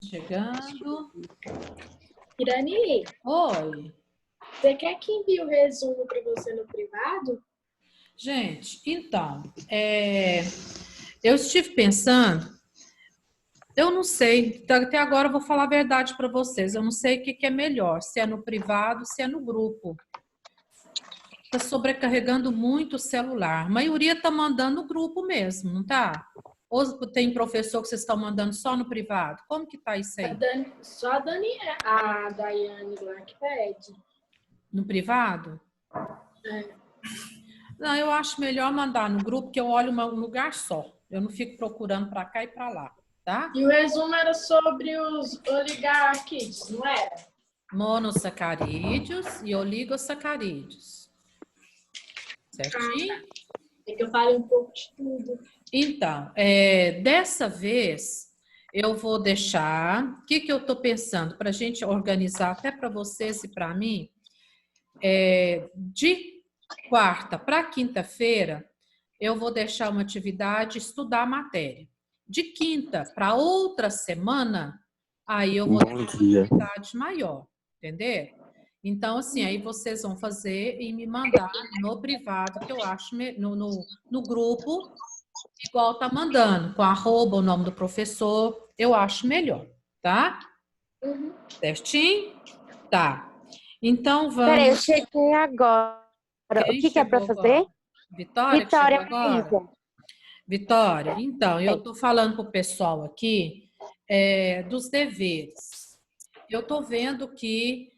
Chegando. Irani, Oi. você quer que envie o resumo para você no privado? Gente, então, eu estive pensando, eu não sei, até agora eu vou falar a verdade para vocês, eu não sei o que é melhor, se é no privado, se é no grupo. Está sobrecarregando muito o celular. A maioria está mandando no grupo mesmo, não tá? Ou tem professor que vocês estão mandando só no privado? Como que tá isso aí? Só a a Daiane lá que pede. No privado? É. Não, eu acho melhor mandar no grupo, que eu olho um lugar só. Eu não fico procurando para cá e para lá, tá? E o resumo era sobre os oligarquídeos, não era? Monossacarídeos e oligosacarídeos. Certinho? É que eu falei um pouco de tudo. Então, dessa vez, eu vou deixar... O que eu estou pensando? Para a gente organizar até para vocês e para mim, de quarta para quinta-feira, eu vou deixar uma atividade estudar a matéria. De quinta para outra semana, aí eu vou dar uma atividade maior, entendeu? Então, assim, aí vocês vão fazer e me mandar no privado, que eu acho, no grupo, igual tá mandando, com arroba, o nome do professor, eu acho melhor, tá? Uhum. Certinho? Tá. Então, Peraí, eu vamos... cheguei agora. Quem O que é para chegou fazer? agora? Vitória que chegou Vitória agora? Maísa. Vitória, então, eu estou falando para o pessoal aqui dos deveres. Eu estou vendo que...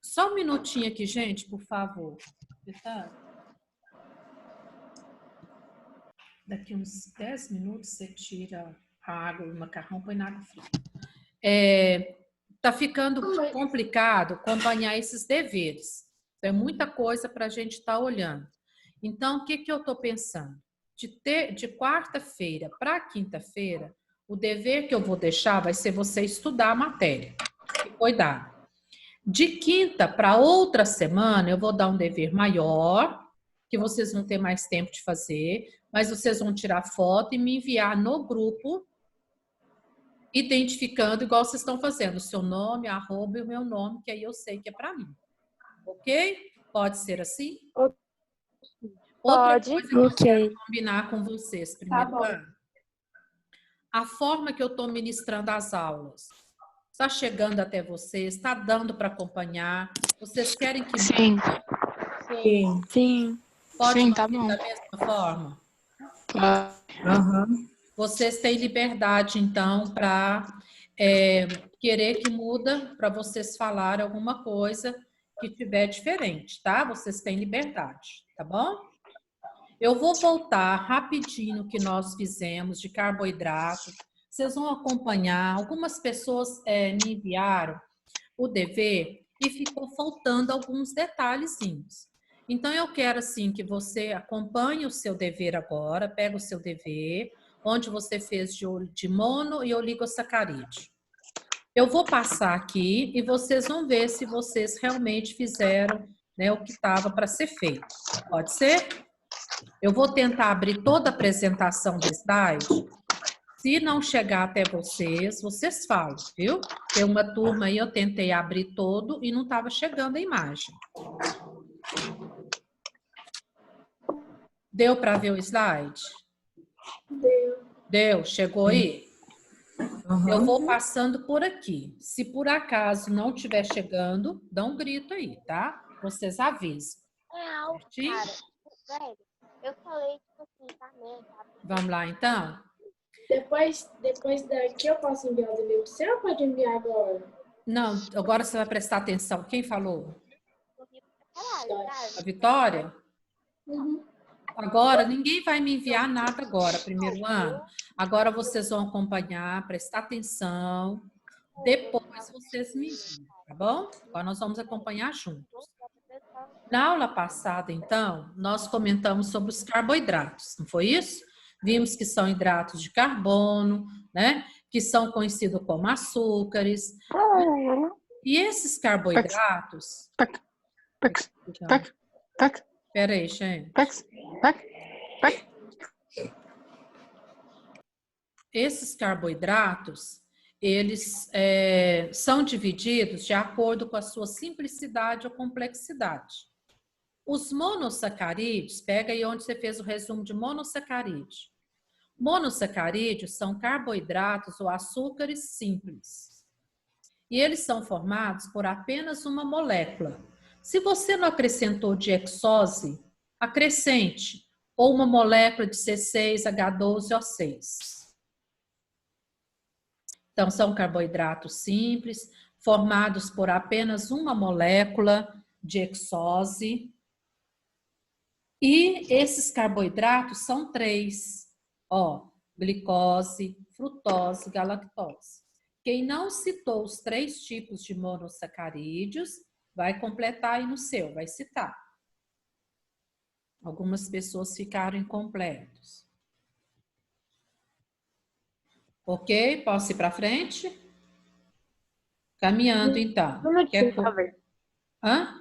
só um minutinho aqui, gente, por favor. Vitória? Daqui uns 10 minutos você tira a água, o macarrão, põe na água fria. Tá ficando complicado acompanhar esses deveres. É muita coisa para a gente estar olhando. Então, o que eu estou pensando? De quarta-feira para quinta-feira, o dever que eu vou deixar vai ser você estudar a matéria que foi dada. De quinta para outra semana, eu vou dar um dever maior, que vocês vão ter mais tempo de fazer, mas vocês vão tirar foto e me enviar no grupo, identificando igual vocês estão fazendo, o seu nome, arroba e o meu nome, que aí eu sei que é para mim. Ok? Pode ser assim? Outra Pode. coisa que eu quero combinar com vocês, primeiro, a forma que eu estou ministrando as aulas. Está chegando até vocês? Está dando para acompanhar? Vocês querem que... Sim. Sim. Sim. Pode Sim, manter tá bom. da mesma forma? Uhum. Vocês têm liberdade, então, para querer que muda, para vocês falarem alguma coisa que tiver diferente, tá? Vocês têm liberdade, tá bom? Eu vou voltar rapidinho no que nós fizemos de carboidrato. Vocês vão acompanhar. Algumas pessoas me enviaram o dever e ficou faltando alguns detalhezinhos. Então, eu quero, assim, que você acompanhe o seu dever agora, pega o seu dever, onde você fez de mono e oligosacarídeo. Eu vou passar aqui e vocês vão ver se vocês realmente fizeram, né, o que estava para ser feito. Pode ser? Eu vou tentar abrir toda a apresentação do slide. Se não chegar até vocês, vocês falam, viu? Tem uma turma aí, eu tentei abrir todo e não estava chegando a imagem. Deu para ver o slide? Deu? Chegou aí? Uhum. Eu vou passando por aqui. Se por acaso não estiver chegando, dá um grito aí, tá? Vocês avisam. Certinho? Cara, eu falei, tipo assim, tá mesmo. Vamos lá, então? Depois daqui eu posso enviar o dever para você ou pode enviar agora? Não, agora você vai prestar atenção. Quem falou? A Vitória. Vitória? Uhum. Agora, ninguém vai me enviar nada agora, primeiro ano. Agora vocês vão acompanhar, prestar atenção. Depois vocês me enviam, tá bom? Agora nós vamos acompanhar juntos. Na aula passada, então, nós comentamos sobre os carboidratos, não foi isso? Vimos que são hidratos de carbono, né? Que são conhecidos como açúcares. E esses carboidratos... Espera aí, gente. Esses carboidratos, eles são divididos de acordo com a sua simplicidade ou complexidade. Os monossacarídeos, pega aí onde você fez o resumo de monossacarídeo. Monossacarídeos são carboidratos ou açúcares simples. E eles são formados por apenas uma molécula. Se você não acrescentou diexose, acrescente ou uma molécula de C6H12O6. Então, são carboidratos simples, formados por apenas uma molécula de hexose. E esses carboidratos são 3, glicose, frutose, galactose. Quem não citou os 3 tipos de monossacarídeos, vai completar aí no seu, vai citar. Algumas pessoas ficaram incompletos. Ok? Posso ir para frente? Caminhando, então. Um minutinho, por favor. Hã?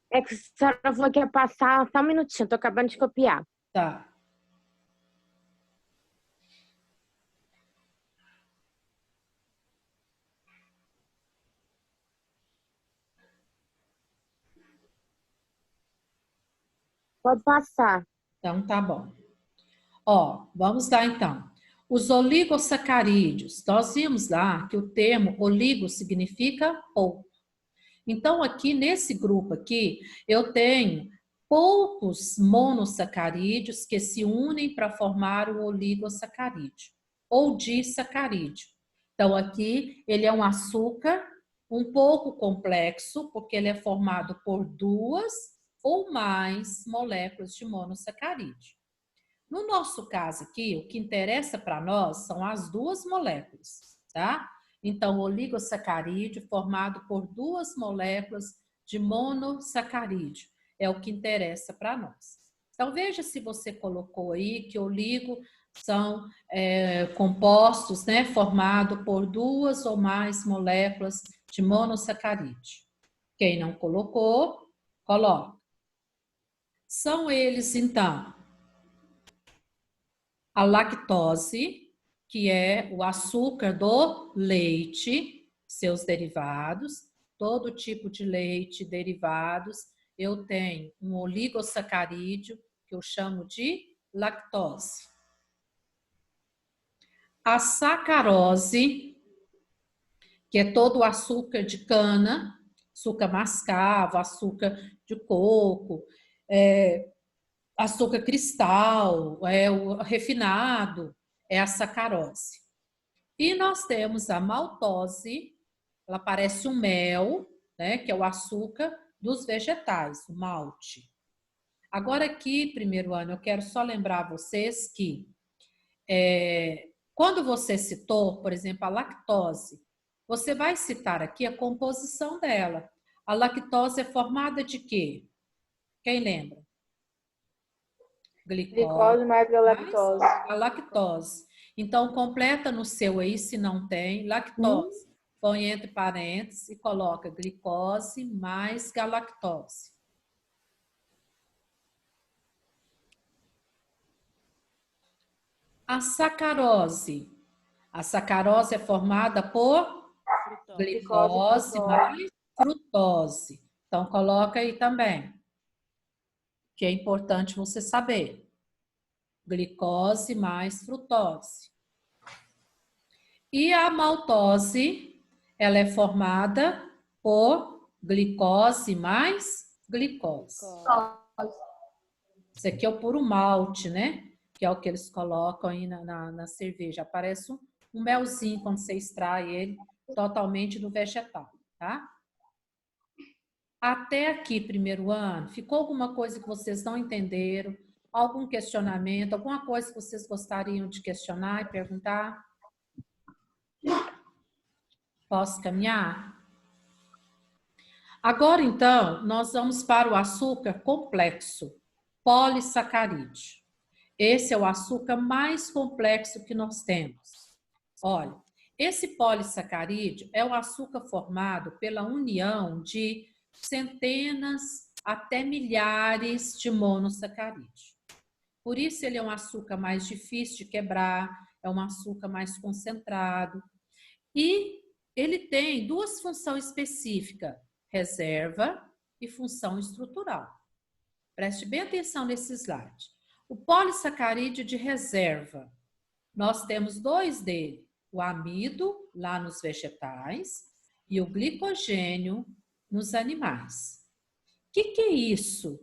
É que a senhora falou que ia passar só um minutinho, tô acabando de copiar. Tá. Pode passar. Então, tá bom. Vamos lá, então. Os oligossacarídeos. Nós vimos lá que o termo oligo significa pouco. Então, aqui nesse grupo aqui, eu tenho poucos monossacarídeos que se unem para formar o oligossacarídeo ou disacarídeo. Então, aqui ele é um açúcar um pouco complexo, porque ele é formado por 2 ou mais moléculas de monossacarídeo. No nosso caso aqui, o que interessa para nós são as 2 moléculas, tá? Então, o oligossacarídeo formado por 2 moléculas de monossacarídeo é o que interessa para nós. Então, veja se você colocou aí que oligo são compostos, né, formados por 2 ou mais moléculas de monossacarídeo. Quem não colocou, coloca. São eles, então, a lactose, que é o açúcar do leite, seus derivados, todo tipo de leite, derivados, eu tenho um oligossacarídeo, que eu chamo de lactose. A sacarose, que é todo o açúcar de cana, açúcar mascavo, açúcar de coco, açúcar cristal, o refinado, é a sacarose. E nós temos a maltose, ela parece um mel, né, que é o açúcar dos vegetais, o malte. Agora aqui, primeiro ano, eu quero só lembrar a vocês que quando você citou, por exemplo, a lactose, você vai citar aqui a composição dela. A lactose é formada de quê? Quem lembra? Glicose mais galactose. A lactose. Então, completa no seu aí, se não tem, lactose. Põe entre parênteses e coloca glicose mais galactose. A sacarose. A sacarose é formada por glicose mais frutose. Então, coloca aí também, que é importante você saber. Glicose mais frutose. E a maltose, ela é formada por glicose mais glicose. Isso aqui é o puro malte, né? Que é o que eles colocam aí na cerveja. Parece um melzinho quando você extrai ele totalmente do vegetal, tá? Até aqui, primeiro ano, ficou alguma coisa que vocês não entenderam? Algum questionamento? Alguma coisa que vocês gostariam de questionar e perguntar? Posso caminhar? Agora, então, nós vamos para o açúcar complexo, polissacarídeo. Esse é o açúcar mais complexo que nós temos. Olha, esse polissacarídeo é um açúcar formado pela união de centenas até milhares de monossacarídeos. Por isso ele é um açúcar mais difícil de quebrar, é um açúcar mais concentrado, E ele tem duas funções específicas, reserva e função estrutural. Preste bem atenção nesse slide. O polissacarídeo de reserva, nós temos dois dele, o amido, lá nos vegetais, e o glicogênio nos animais. O que é isso?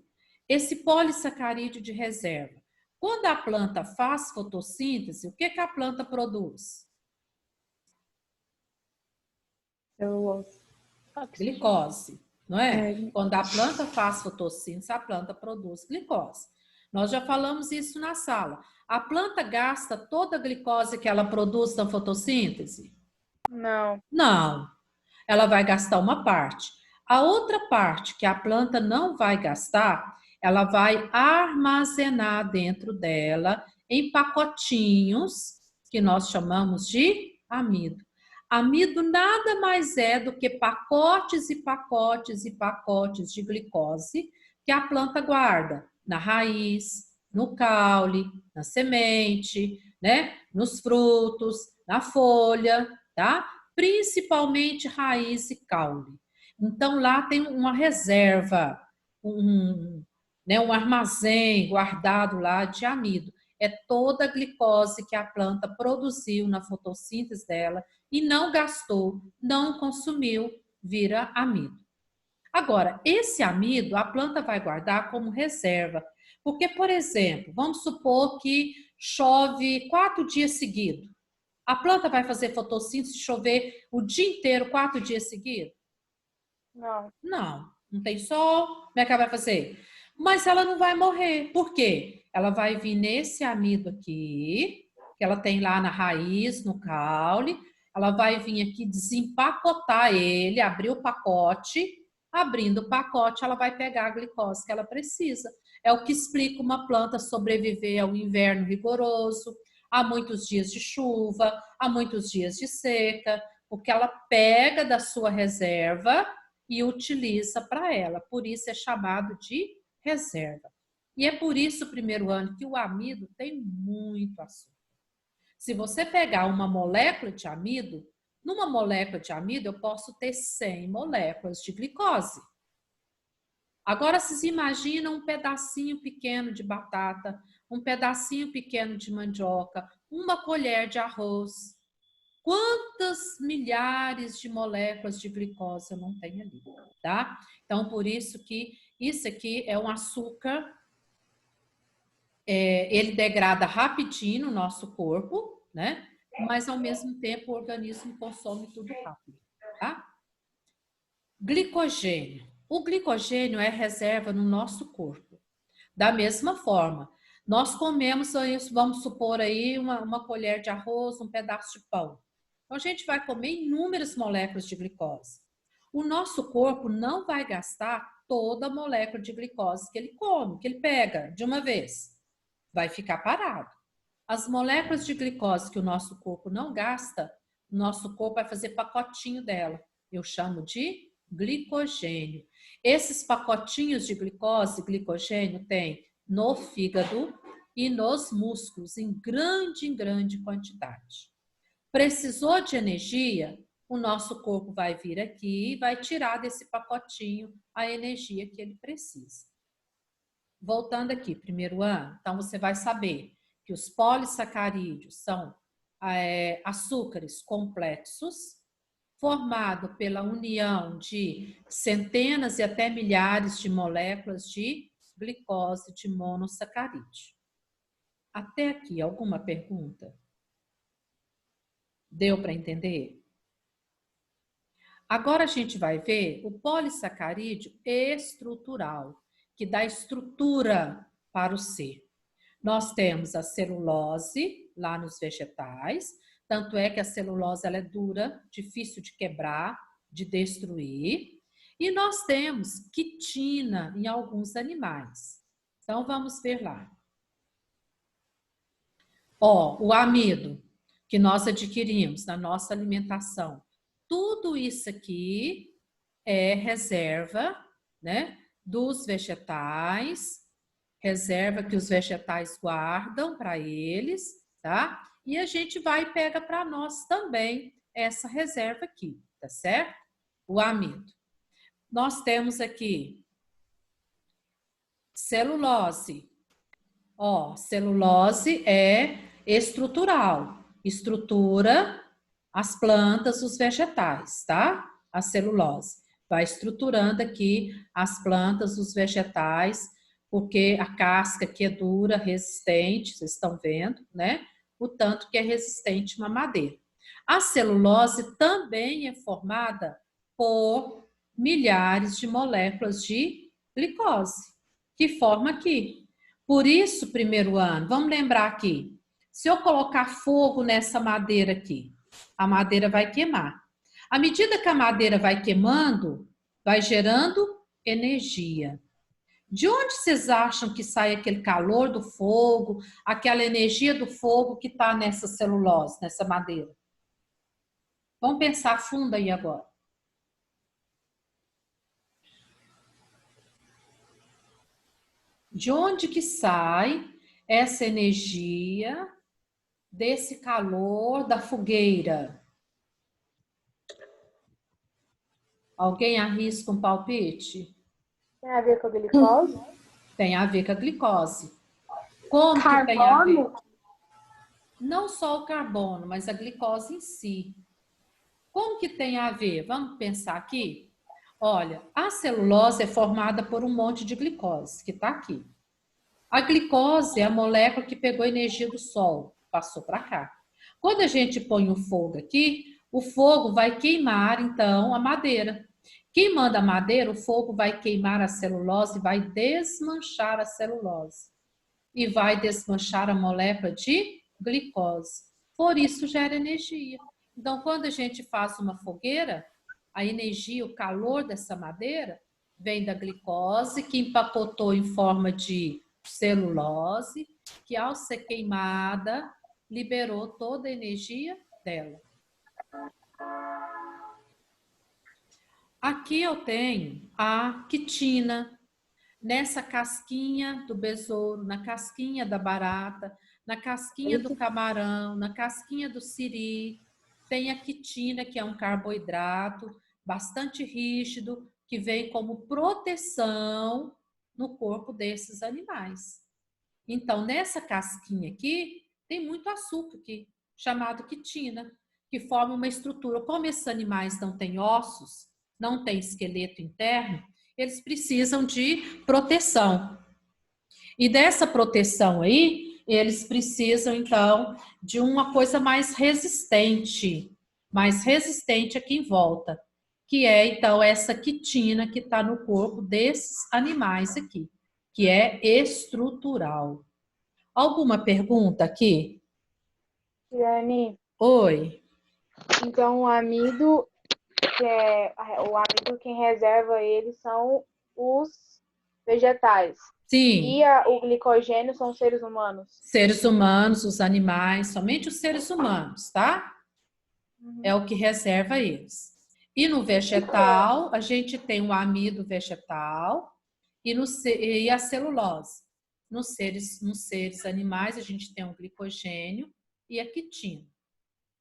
Esse polissacarídeo de reserva. Quando a planta faz fotossíntese, o que a planta produz? Glicose, não é? Quando a planta faz fotossíntese, a planta produz glicose. Nós já falamos isso na sala. A planta gasta toda a glicose que ela produz na fotossíntese? Não. Não. Ela vai gastar uma parte. A outra parte que a planta não vai gastar, ela vai armazenar dentro dela em pacotinhos que nós chamamos de amido. Amido nada mais é do que pacotes e pacotes e pacotes de glicose que a planta guarda na raiz, no caule, na semente, né? Nos frutos, na folha, tá? Principalmente raiz e caule. Então, lá tem uma reserva, um armazém guardado lá de amido. É toda a glicose que a planta produziu na fotossíntese dela e não gastou, não consumiu, vira amido. Agora, esse amido a planta vai guardar como reserva. Porque, por exemplo, vamos supor que chove 4 dias seguidos. A planta vai fazer fotossíntese se chover o dia inteiro, 4 dias seguidos? Não. Não tem sol, como é que ela vai fazer? Mas ela não vai morrer. Por quê? Ela vai vir nesse amido aqui, que ela tem lá na raiz, no caule, ela vai vir aqui desempacotar ele, abrir o pacote, abrindo o pacote, ela vai pegar a glicose que ela precisa. É o que explica uma planta sobreviver ao inverno rigoroso, há muitos dias de chuva, há muitos dias de seca, porque ela pega da sua reserva e utiliza para ela. Por isso é chamado de reserva. E é por isso, primeiro ano, que o amido tem muito açúcar. Se você pegar uma molécula de amido, numa molécula de amido eu posso ter 100 moléculas de glicose. Agora, vocês imaginam um pedacinho pequeno de batata, um pedacinho pequeno de mandioca, uma colher de arroz. Quantas milhares de moléculas de glicose eu não tenho ali, tá? Então, por isso que isso aqui é um açúcar, ele degrada rapidinho no nosso corpo, né? Mas, ao mesmo tempo, o organismo consome tudo rápido, tá? Glicogênio. O glicogênio é reserva no nosso corpo. Da mesma forma, nós comemos, vamos supor aí, uma colher de arroz, um pedaço de pão. Então, a gente vai comer inúmeras moléculas de glicose. O nosso corpo não vai gastar toda a molécula de glicose que ele come, que ele pega de uma vez. Vai ficar parado. As moléculas de glicose que o nosso corpo não gasta, o nosso corpo vai fazer pacotinho dela. Eu chamo de glicogênio. Esses pacotinhos de glicose, glicogênio, tem no fígado e nos músculos, em grande quantidade. Precisou de energia, o nosso corpo vai vir aqui e vai tirar desse pacotinho a energia que ele precisa. Voltando aqui, primeiro ano, então você vai saber que os polissacarídeos são açúcares complexos, formado pela união de centenas e até milhares de moléculas de glicose de monossacarídeo. Até aqui, alguma pergunta? Deu para entender? Agora a gente vai ver o polissacarídeo estrutural, que dá estrutura para o ser. Nós temos a celulose lá nos vegetais, tanto é que a celulose ela é dura, difícil de quebrar, de destruir. E nós temos quitina em alguns animais. Então, vamos ver lá. O amido que nós adquirimos na nossa alimentação. Tudo isso aqui é reserva, né, dos vegetais, reserva que os vegetais guardam para eles, tá? E a gente vai e pega para nós também essa reserva aqui, tá certo? O amido. Nós temos aqui celulose. Ó, celulose é estrutural. Estrutura as plantas, os vegetais, tá? A celulose. Vai estruturando aqui as plantas, os vegetais, porque a casca aqui é dura, resistente, vocês estão vendo, né? O tanto que é resistente uma madeira. A celulose também é formada por milhares de moléculas de glicose, que forma aqui. Por isso, primeiro ano, vamos lembrar aqui, se eu colocar fogo nessa madeira aqui, a madeira vai queimar. À medida que a madeira vai queimando, vai gerando energia. De onde vocês acham que sai aquele calor do fogo, aquela energia do fogo que está nessa celulose, nessa madeira? Vamos pensar fundo aí agora. De onde que sai essa energia desse calor da fogueira? Alguém arrisca um palpite? Tem a ver com a glicose? Tem a ver com a glicose. Como Carbono? que tem a ver? Não só o carbono, mas a glicose em si. Como que tem a ver? Vamos pensar aqui? Olha, a celulose é formada por um monte de glicose, que está aqui. A glicose é a molécula que pegou a energia do sol, passou para cá. Quando a gente põe o fogo aqui, o fogo vai queimar, então, a madeira. Queimando a madeira, o fogo vai queimar a celulose, vai desmanchar a celulose. E vai desmanchar a molécula de glicose. Por isso gera energia. Então, quando a gente faz uma fogueira, a energia, o calor dessa madeira vem da glicose, que empacotou em forma de celulose, que ao ser queimada, liberou toda a energia dela. Aqui eu tenho a quitina, nessa casquinha do besouro, na casquinha da barata, na casquinha do camarão, na casquinha do siri, tem a quitina, que é um carboidrato bastante rígido, que vem como proteção no corpo desses animais. Então, nessa casquinha aqui, tem muito açúcar aqui, chamado quitina, que forma uma estrutura. Como esses animais não têm ossos, não têm esqueleto interno, eles precisam de proteção. E dessa proteção aí, eles precisam, então, de uma coisa mais resistente aqui em volta, que é, então, essa quitina que está no corpo desses animais aqui, que é estrutural. Alguma pergunta aqui? Tiane, Oi. então o amido, quem reserva ele são os vegetais. Sim. E o glicogênio são os seres humanos. Seres humanos, os animais, somente os seres humanos, tá? É o que reserva eles. E no vegetal, a gente tem o amido vegetal e a celulose. Nos seres animais, a gente tem o glicogênio e a quitina.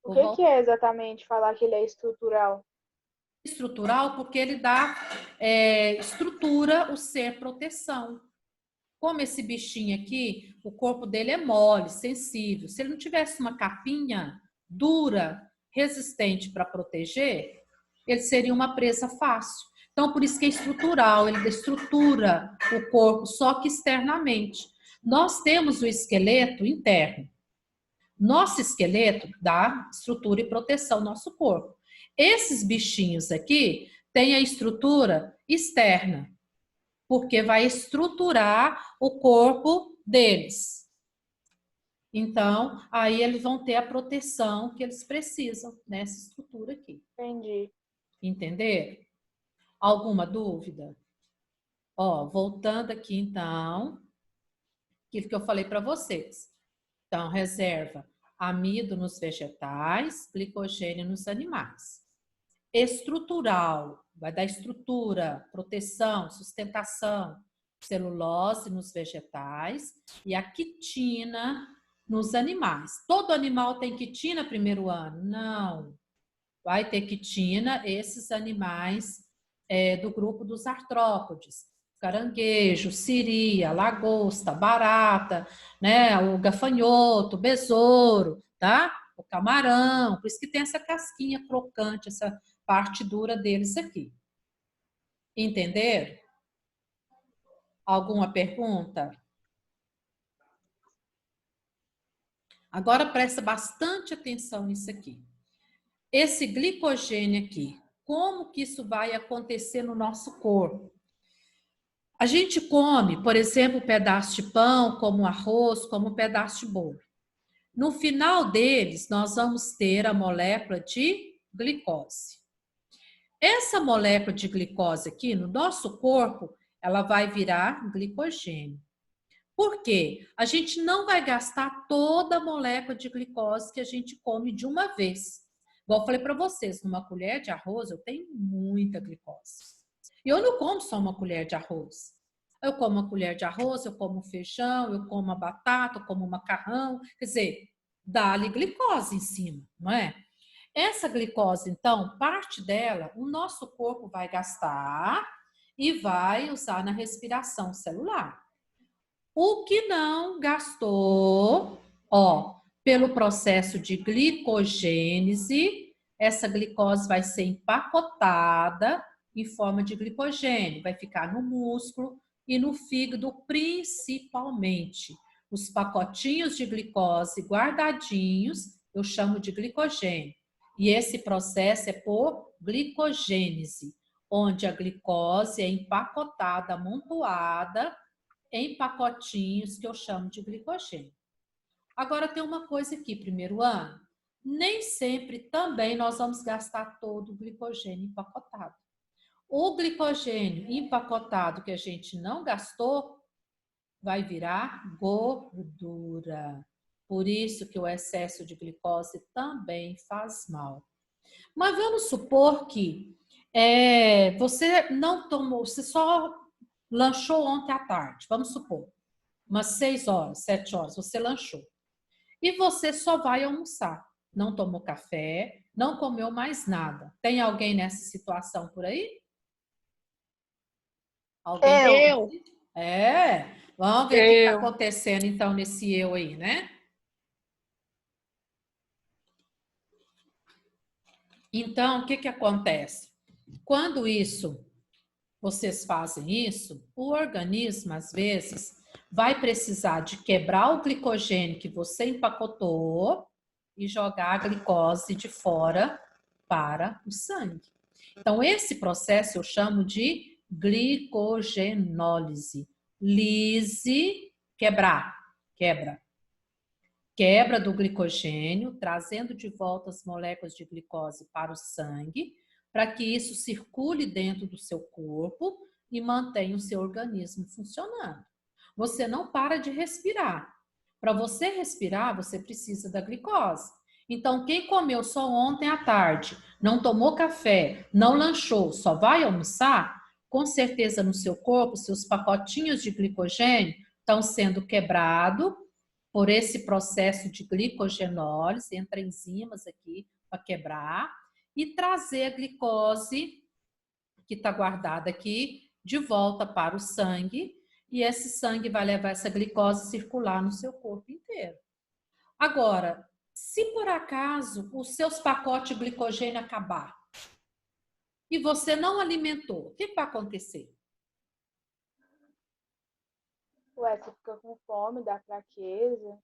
O que é exatamente falar que ele é estrutural? Estrutural porque ele dá estrutura o ser proteção. Como esse bichinho aqui, o corpo dele é mole, sensível. Se ele não tivesse uma capinha dura, resistente para proteger, ele seria uma presa fácil. Então, por isso que é estrutural, ele estrutura o corpo, só que externamente. Nós temos o esqueleto interno. Nosso esqueleto dá estrutura e proteção ao nosso corpo. Esses bichinhos aqui têm a estrutura externa, porque vai estruturar o corpo deles. Então, aí eles vão ter a proteção que eles precisam nessa estrutura aqui. Entendi. Entenderam? Alguma dúvida? Ó, voltando aqui então, aquilo que eu falei para vocês. Então, reserva amido nos vegetais, glicogênio nos animais. Estrutural, vai dar estrutura, proteção, sustentação, celulose nos vegetais e a quitina nos animais. Todo animal tem quitina primeiro ano? Não. vai ter quitina esses animais do grupo dos artrópodes. Caranguejo, siri, lagosta, barata, né? O gafanhoto, o besouro, tá? O camarão, por isso que tem essa casquinha crocante, essa parte dura deles aqui. Entenderam? Alguma pergunta? Agora presta bastante atenção nisso aqui. Esse glicogênio aqui, como que isso vai acontecer no nosso corpo? A gente come, por exemplo, um pedaço de pão, como arroz, como um pedaço de bolo. No final deles, nós vamos ter a molécula de glicose. Essa molécula de glicose aqui, no nosso corpo, ela vai virar glicogênio. Por quê? A gente não vai gastar toda a molécula de glicose que a gente come de uma vez. Igual eu falei para vocês, numa colher de arroz eu tenho muita glicose. E eu não como só uma colher de arroz. Eu como uma colher de arroz, eu como feijão, eu como a batata, eu como o macarrão. Quer dizer, dá-lhe glicose em cima, não é? Essa glicose, então, parte dela, o nosso corpo vai gastar e vai usar na respiração celular. O que não gastou, pelo processo de glicogênese, essa glicose vai ser empacotada em forma de glicogênio, vai ficar no músculo e no fígado principalmente. Os pacotinhos de glicose guardadinhos, eu chamo de glicogênio. E esse processo é por glicogênese, onde a glicose é empacotada, amontoada em pacotinhos que eu chamo de glicogênio. Agora tem uma coisa aqui, primeiro ano, nem sempre também nós vamos gastar todo o glicogênio empacotado. O glicogênio empacotado que a gente não gastou vai virar gordura. Por isso que o excesso de glicose também faz mal. Mas vamos supor que você não tomou, você só lanchou ontem à tarde, vamos supor, umas 6 horas, 7 horas, você lanchou. E você só vai almoçar. Não tomou café, não comeu mais nada. Tem alguém nessa situação por aí? Alguém? Eu. Vamos ver o que está acontecendo então nesse eu aí, né? Então, o que acontece? Quando vocês fazem isso, o organismo, às vezes, vai precisar de quebrar o glicogênio que você empacotou e jogar a glicose de fora para o sangue. Então, esse processo eu chamo de glicogenólise. Lise, quebra. Quebra do glicogênio, trazendo de volta as moléculas de glicose para o sangue, para que isso circule dentro do seu corpo e mantenha o seu organismo funcionando. Você não para de respirar. Para você respirar, você precisa da glicose. Então, quem comeu só ontem à tarde, não tomou café, não lanchou, só vai almoçar, com certeza no seu corpo, seus pacotinhos de glicogênio estão sendo quebrados por esse processo de glicogenólise, entra enzimas aqui para quebrar, e trazer a glicose que está guardada aqui de volta para o sangue, e esse sangue vai levar essa glicose a circular no seu corpo inteiro. Agora, se por acaso os seus pacotes de glicogênio acabar e você não alimentou, o que vai acontecer? Ué, você fica com fome, dá fraqueza.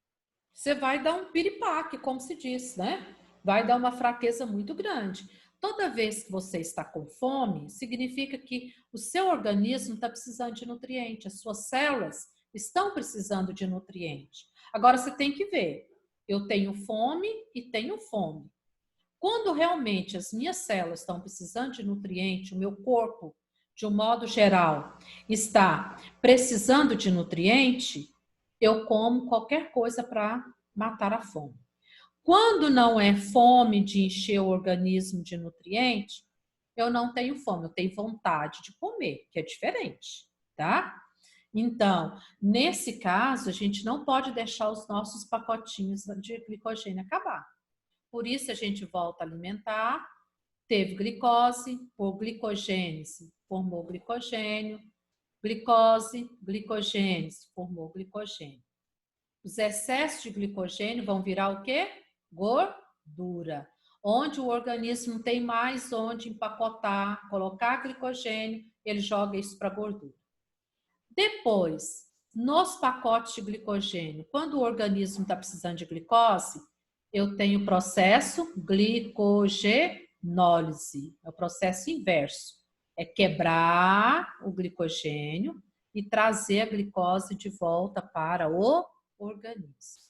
Você vai dar um piripaque, como se diz, né? Vai dar uma fraqueza muito grande. Toda vez que você está com fome, significa que o seu organismo está precisando de nutriente, as suas células estão precisando de nutriente. Agora você tem que ver, eu tenho fome e tenho fome. Quando realmente as minhas células estão precisando de nutriente, o meu corpo, de um modo geral, está precisando de nutriente, eu como qualquer coisa para matar a fome. Quando não é fome de encher o organismo de nutriente, eu não tenho fome, eu tenho vontade de comer, que é diferente, tá? Então, nesse caso, a gente não pode deixar os nossos pacotinhos de glicogênio acabar. Por isso, a gente volta a alimentar, teve glicose, por glicogênese, formou glicogênio, glicose, glicogênese, formou glicogênio. Os excessos de glicogênio vão virar o quê? Gordura. Onde o organismo tem mais onde empacotar, colocar glicogênio, ele joga isso para gordura. Depois, nos pacotes de glicogênio, quando o organismo está precisando de glicose, eu tenho o processo glicogenólise. É o processo inverso. É quebrar o glicogênio e trazer a glicose de volta para o organismo.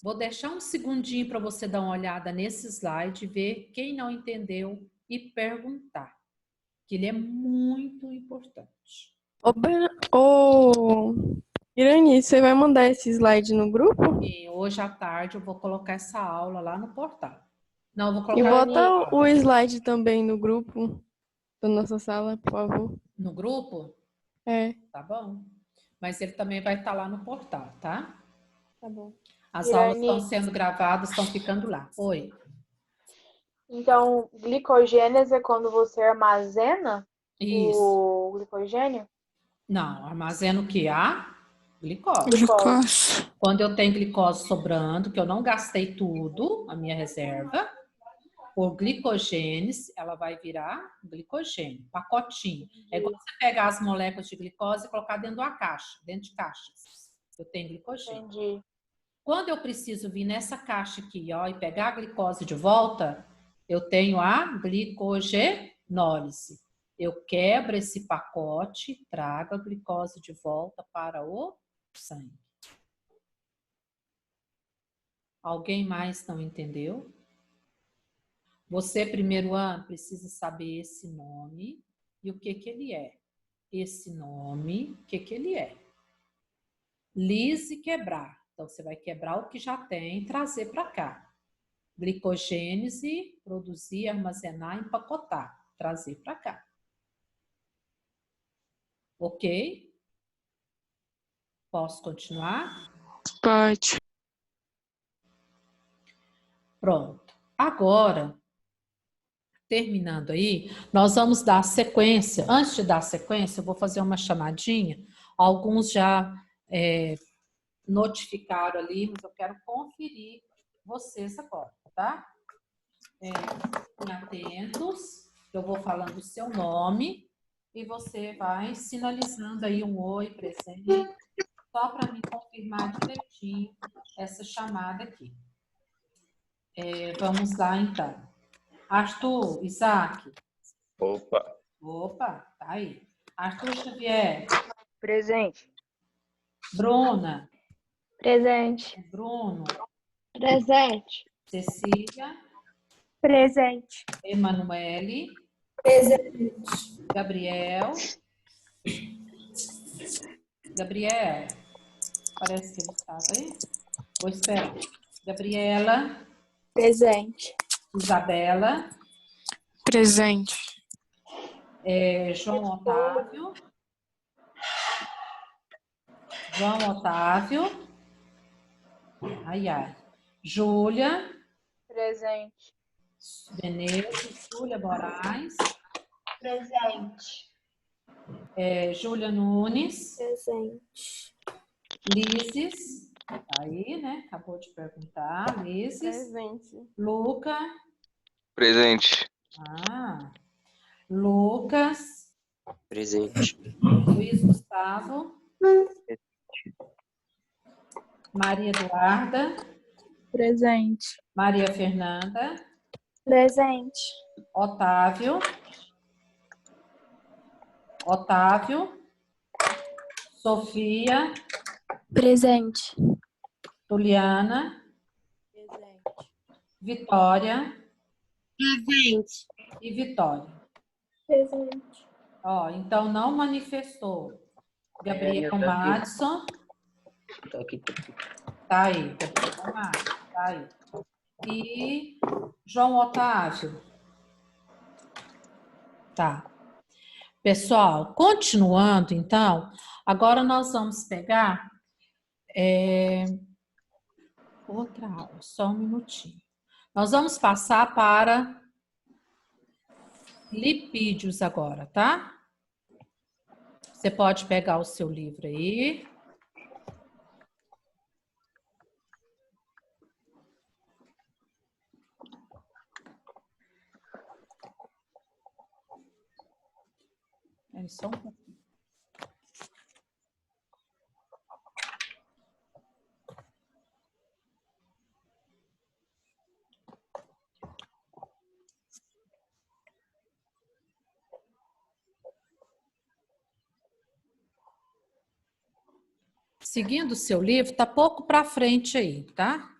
Vou deixar um segundinho para você dar uma olhada nesse slide, ver quem não entendeu e perguntar, que ele é muito importante. Ô, Irani, você vai mandar esse slide no grupo? E hoje à tarde eu vou colocar essa aula lá no portal. Não, eu vou E colocar bota o slide também no grupo da nossa sala, por favor. no grupo, É, tá bom? Mas ele também vai estar lá no portal, tá? tá bom. As Irani. aulas estão sendo gravadas, estão ficando lá. Oi. Então, glicogênese é quando você armazena Isso. o glicogênio? Não, armazena o que? A glicose. Glicose. Quando eu tenho glicose sobrando, que eu não gastei tudo, a minha reserva, por glicogênese, ela vai virar glicogênio, pacotinho. É igual você pegar as moléculas de glicose e colocar dentro de uma caixa, dentro de caixas. Eu tenho glicogênio. Entendi. Quando eu preciso vir nessa caixa aqui, ó, e pegar a glicose de volta, eu tenho a glicogenólise. Eu quebro esse pacote, trago a glicose de volta para o sangue. Alguém mais não entendeu? Você, primeiro ano, precisa saber esse nome e o que ele é. Esse nome, o que ele é. Lise quebrar. Então, você vai quebrar o que já tem e trazer para cá. Glicogênese, produzir, armazenar, empacotar. Trazer para cá. Ok? Posso continuar? Pode. Pronto. Agora, terminando aí, nós vamos dar sequência. Antes de dar sequência, eu vou fazer uma chamadinha. Alguns já notificaram ali, mas eu quero conferir vocês agora, tá? Fiquem atentos, eu vou falando o seu nome e você vai sinalizando aí um oi presente, só para me confirmar direitinho essa chamada aqui. Vamos lá, então. Arthur, Isaac. Opa. Opa, tá aí. Arthur Xavier. Presente. Bruna. Presente. Bruno. Presente. Cecília. Presente. Emanuele. Presente. Gabriel. Gabriel. Parece que ele estava aí. Vou esperar. Gabriela. Presente. Isabela. Presente. João Otávio. João Otávio. Ai, ai. Júlia. Presente. Veneza. Júlia Moraes. Presente. Júlia Nunes. Presente. Lises. Tá aí, né? Acabou de perguntar. Lises. Presente. Luca. Presente. Lucas. Presente. Luiz Gustavo. Maria Eduarda. Presente. Maria Fernanda. Presente. Otávio. Otávio. Sofia. Presente. Juliana. Presente. Vitória. Presente. E Vitória. Presente. Ó, então não manifestou. Gabriel Madison. Tá aqui. Tá aí. Gabriel Madison. Tá aí. E João Otávio. Tá. Pessoal, continuando, então, agora nós vamos pegar outra aula, só um minutinho. Nós vamos passar para lipídios agora, tá? Você pode pegar o seu livro aí. É só um pouquinho. Seguindo o seu livro, tá pouco para frente aí, tá?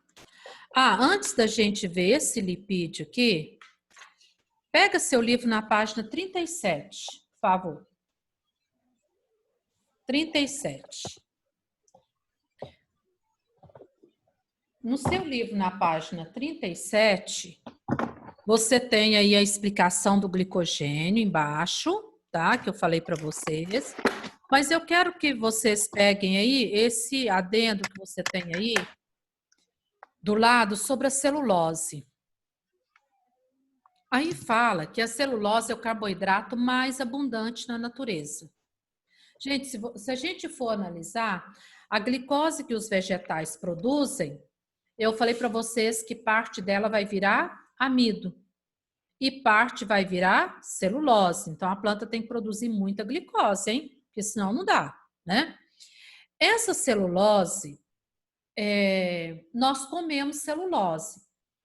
Ah, antes da gente ver esse lipídio aqui, pega seu livro na página 37, por favor. 37. No seu livro, na página 37, você tem aí a explicação do glicogênio embaixo, tá? Que eu falei para vocês. Mas eu quero que vocês peguem aí esse adendo que você tem aí do lado sobre a celulose. Aí fala que a celulose é o carboidrato mais abundante na natureza. Gente, se a gente for analisar, a glicose que os vegetais produzem, eu falei para vocês que parte dela vai virar amido e parte vai virar celulose. Então, a planta tem que produzir muita glicose, hein? Porque senão não dá, né? Essa celulose, nós comemos celulose.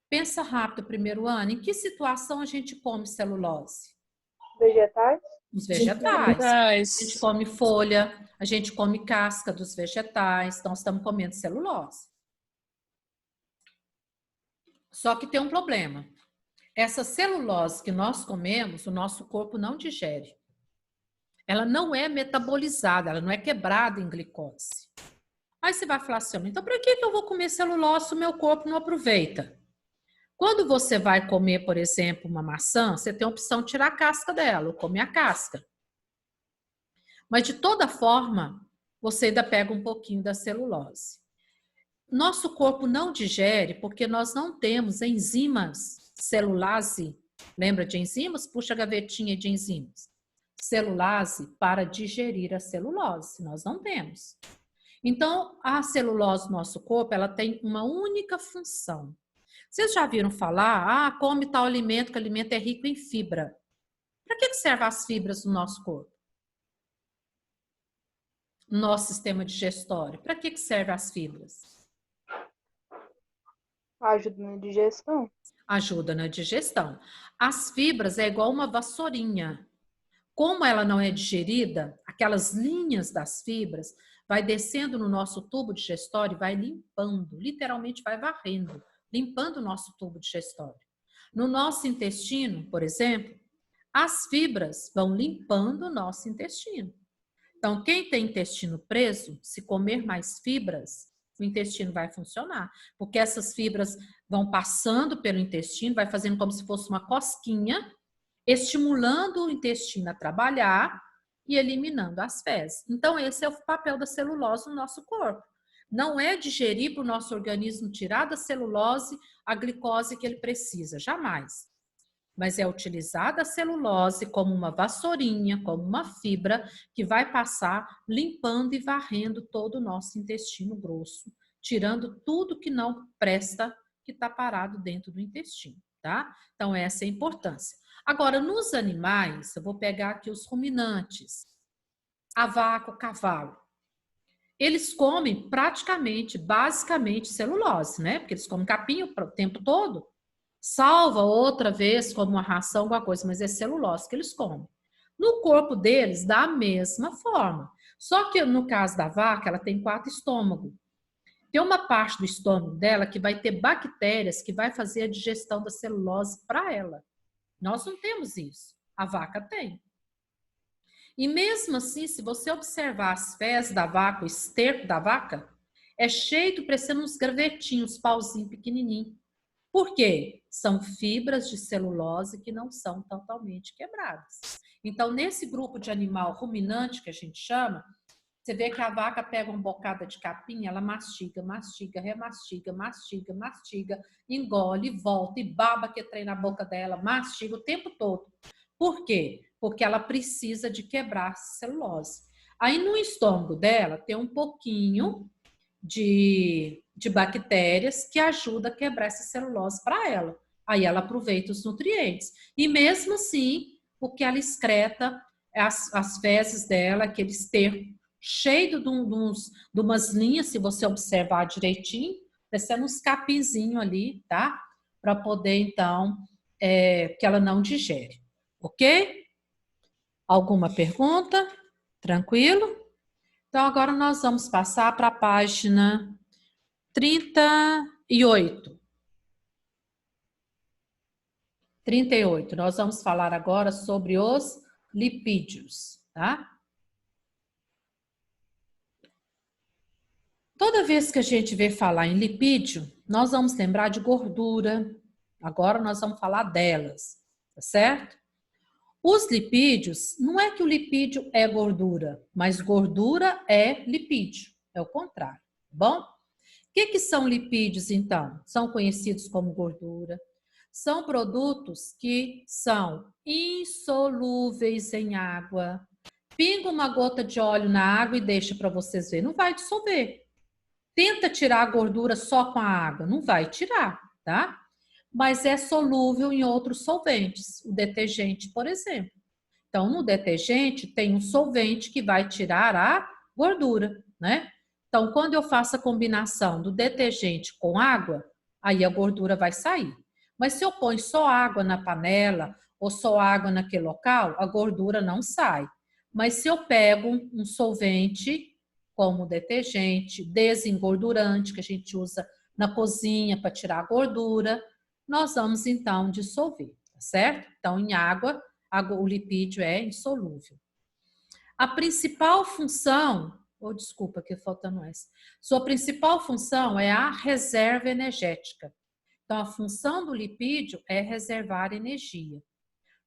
Pensa rápido, primeiro ano, em que situação a gente come celulose? Vegetais? Os vegetais. A gente come folha, a gente come casca dos vegetais, então estamos comendo celulose. Só que tem um problema. Essa celulose que nós comemos, o nosso corpo não digere. Ela não é metabolizada, ela não é quebrada em glicose. Aí você vai falar assim, então para que eu vou comer celulose se o meu corpo não aproveita? Quando você vai comer, por exemplo, uma maçã, você tem a opção de tirar a casca dela, ou comer a casca. Mas de toda forma, você ainda pega um pouquinho da celulose. Nosso corpo não digere porque nós não temos enzimas celulase. Lembra de enzimas? Puxa a gavetinha de enzimas. Celulase para digerir a celulose. Nós não temos. Então, a celulose do nosso corpo, ela tem uma única função. Vocês já viram falar, come tal alimento, que o alimento é rico em fibra. Para que servem as fibras do nosso corpo? Nosso sistema digestório. Para que servem as fibras? Ajuda na digestão. Ajuda na digestão. As fibras é igual uma vassourinha. Como ela não é digerida, aquelas linhas das fibras vai descendo no nosso tubo digestório e vai limpando, literalmente vai varrendo, limpando o nosso tubo digestório. No nosso intestino, por exemplo, as fibras vão limpando o nosso intestino. Então, quem tem intestino preso, se comer mais fibras, o intestino vai funcionar, porque essas fibras vão passando pelo intestino, vai fazendo como se fosse uma cosquinha, estimulando o intestino a trabalhar e eliminando as fezes. Então, esse é o papel da celulose no nosso corpo. Não é digerir para o nosso organismo tirar da celulose a glicose que ele precisa, jamais. Mas é utilizar a celulose como uma vassourinha, como uma fibra que vai passar limpando e varrendo todo o nosso intestino grosso, tirando tudo que não presta, que está parado dentro do intestino, tá? Então, essa é a importância. Agora, nos animais, eu vou pegar aqui os ruminantes, a vaca, o cavalo. Eles comem praticamente, basicamente, celulose, né? Porque eles comem capim o tempo todo. Salva outra vez como uma ração, alguma coisa, mas é celulose que eles comem. No corpo deles, da mesma forma. Só que no caso da vaca, ela tem 4 estômagos. Tem uma parte do estômago dela que vai ter bactérias que vai fazer a digestão da celulose para ela. Nós não temos isso. A vaca tem. E mesmo assim, se você observar as fezes da vaca, o esterco da vaca, é cheio, parecendo uns gravetinhos, pauzinho pequenininho. Por quê? São fibras de celulose que não são totalmente quebradas. Então, nesse grupo de animal ruminante que a gente chama, você vê que a vaca pega uma bocada de capim, ela mastiga, mastiga, remastiga, mastiga, mastiga, engole, volta e baba que trem na boca dela, mastiga o tempo todo. Por quê? Porque ela precisa de quebrar essa celulose. Aí no estômago dela tem um pouquinho de bactérias que ajuda a quebrar essa celulose para ela. Aí ela aproveita os nutrientes. E mesmo assim, o que ela excreta, as fezes dela, aquele esterco cheio de umas linhas, se você observar direitinho, parecendo uns capinzinhos ali, tá? Para poder, então, que ela não digere. Ok? Alguma pergunta? Tranquilo? Então, agora nós vamos passar para a página 38. 38. Nós vamos falar agora sobre os lipídios, tá? Toda vez que a gente vê falar em lipídio, nós vamos lembrar de gordura. Agora nós vamos falar delas, tá certo? Os lipídios, não é que o lipídio é gordura, mas gordura é lipídio, é o contrário, tá bom? O que são lipídios, então? São conhecidos como gordura. São produtos que são insolúveis em água. Pinga uma gota de óleo na água e deixa para vocês verem, não vai dissolver. Tenta tirar a gordura só com a água, não vai tirar, tá? Mas é solúvel em outros solventes, o detergente, por exemplo. Então, no detergente tem um solvente que vai tirar a gordura, né? Então, quando eu faço a combinação do detergente com água, aí a gordura vai sair. Mas se eu ponho só água na panela ou só água naquele local, a gordura não sai. Mas se eu pego um solvente, como detergente, desengordurante, que a gente usa na cozinha para tirar a gordura, nós vamos então dissolver, tá certo? Então, em água, o lipídio é insolúvel. A principal função, desculpa que faltando essa, sua principal função é a reserva energética. Então, a função do lipídio é reservar energia.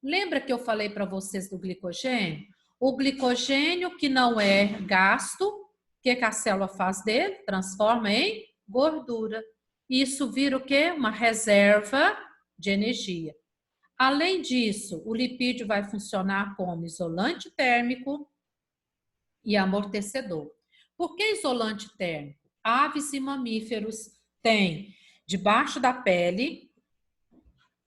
Lembra que eu falei para vocês do glicogênio? O glicogênio que não é gasto, o que a célula faz dele? Transforma em gordura. Isso vira o quê? Uma reserva de energia. Além disso, o lipídio vai funcionar como isolante térmico e amortecedor. Por que isolante térmico? Aves e mamíferos têm debaixo da pele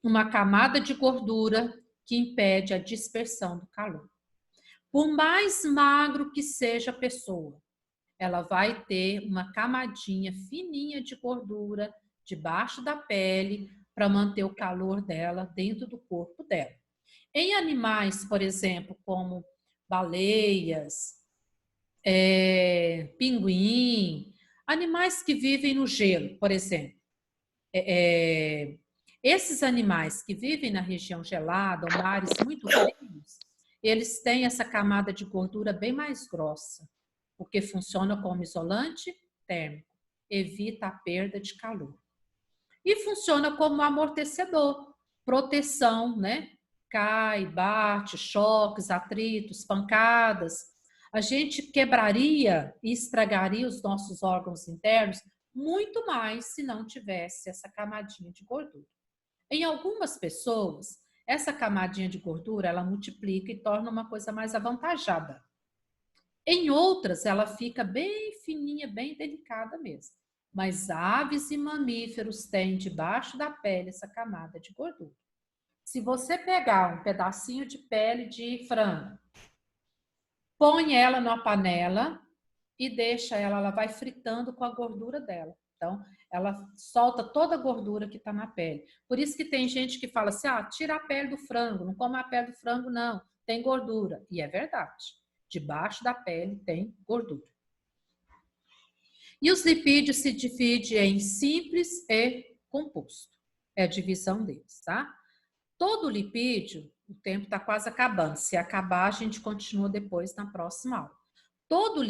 uma camada de gordura que impede a dispersão do calor. Por mais magro que seja a pessoa, ela vai ter uma camadinha fininha de gordura debaixo da pele para manter o calor dela dentro do corpo dela. Em animais, por exemplo, como baleias, pinguim, animais que vivem no gelo, por exemplo. Esses animais que vivem na região gelada, ou mares muito frios, eles têm essa camada de gordura bem mais grossa, porque funciona como isolante térmico, evita a perda de calor. E funciona como amortecedor, proteção, né? Cai, bate, choques, atritos, pancadas. A gente quebraria e estragaria os nossos órgãos internos muito mais se não tivesse essa camadinha de gordura. Em algumas pessoas, essa camadinha de gordura, ela multiplica e torna uma coisa mais avantajada. Em outras, ela fica bem fininha, bem delicada mesmo. Mas aves e mamíferos têm debaixo da pele essa camada de gordura. Se você pegar um pedacinho de pele de frango, põe ela numa panela e deixa ela vai fritando com a gordura dela. Então, ela solta toda a gordura que está na pele. Por isso que tem gente que fala assim, tira a pele do frango, não come a pele do frango não, tem gordura. E é verdade, debaixo da pele tem gordura. E os lipídios se dividem em simples e composto. É a divisão deles, tá? Todo lipídio, o tempo está quase acabando. Se acabar, a gente continua depois na próxima aula. Todo